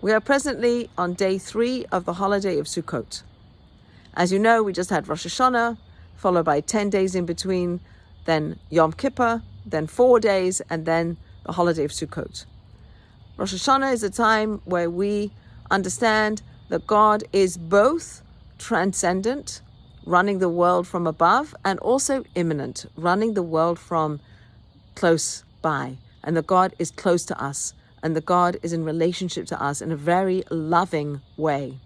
We are presently on day 3 of the holiday of Sukkot. As you know, we just had Rosh Hashanah, followed by 10 days in between, then Yom Kippur, then 4 days, and then the holiday of Sukkot. Rosh Hashanah is a time where we understand that God is both transcendent, running the world from above, and also immanent, running the world from close by, and that God is close to us, and that God is in relationship to us in a very loving way.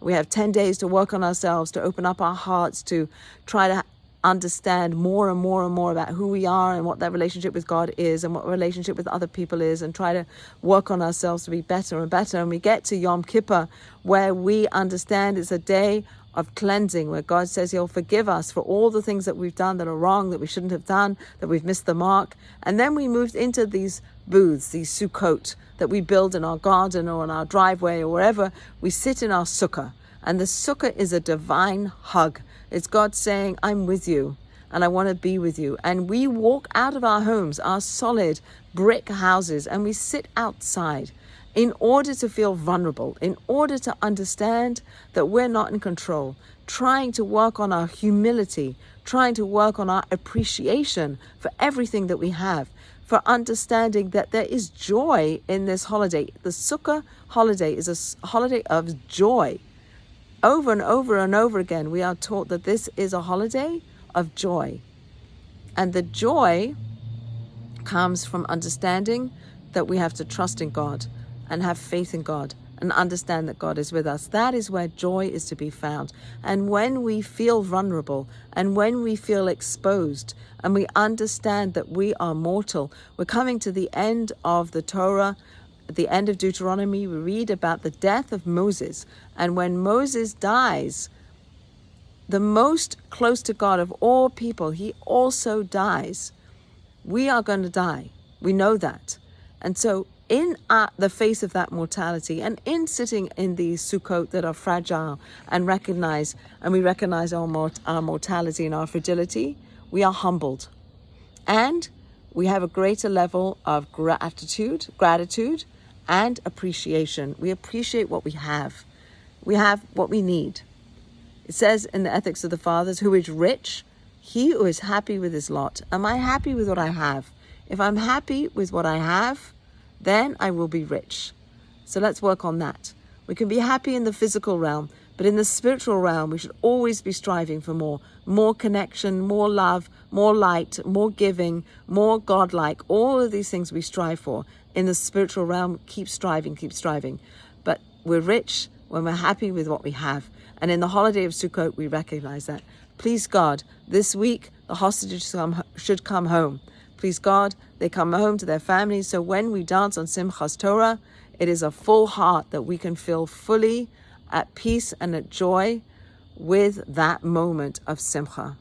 We have 10 days to work on ourselves, to open up our hearts, to try to understand more and more and more about who we are and what that relationship with God is and what relationship with other people is, and try to work on ourselves to be better and better. And we get to Yom Kippur, where we understand it's a day of cleansing, where God says he'll forgive us for all the things that we've done that are wrong, that we shouldn't have done, that we've missed the mark. And then we moved into these booths, these Sukkot, that we build in our garden or in our driveway or wherever. We sit in our sukkah, and the sukkah is a divine hug. It's God saying, I'm with you and I want to be with you. And we walk out of our homes, our solid brick houses, and we sit outside in order to feel vulnerable, in order to understand that we're not in control, trying to work on our humility, trying to work on our appreciation for everything that we have, for understanding that there is joy in this holiday. The Sukkah holiday is a holiday of joy. Over and over and over again, we are taught that this is a holiday of joy. And the joy comes from understanding that we have to trust in God and have faith in God and understand that God is with us. That is where joy is to be found. And when we feel vulnerable and when we feel exposed and we understand that we are mortal, we're coming to the end of the Torah. At the end of Deuteronomy, we read about the death of Moses. And when Moses dies, the most close to God of all people, he also dies. We are going to die. We know that. And so in the face of that mortality, and in sitting in these Sukkot that are fragile and we recognize our mortality and our fragility, we are humbled. And we have a greater level of gratitude, and appreciation. We appreciate what we have. We have what we need. It says in the Ethics of the Fathers, who is rich? He who is happy with his lot. Am I happy with what I have? If I'm happy with what I have, then I will be rich. So let's work on that. We can be happy in the physical realm, but in the spiritual realm, we should always be striving for more connection, more love, more light, more giving, more godlike. All of these things we strive for. In the spiritual realm, keep striving. But we're rich when we're happy with what we have. And in the holiday of Sukkot, we recognize that. Please God, this week, the hostages should come home. Please God, they come home to their families. So when we dance on Simchas Torah, it is a full heart that we can feel fully at peace and at joy with that moment of Simcha.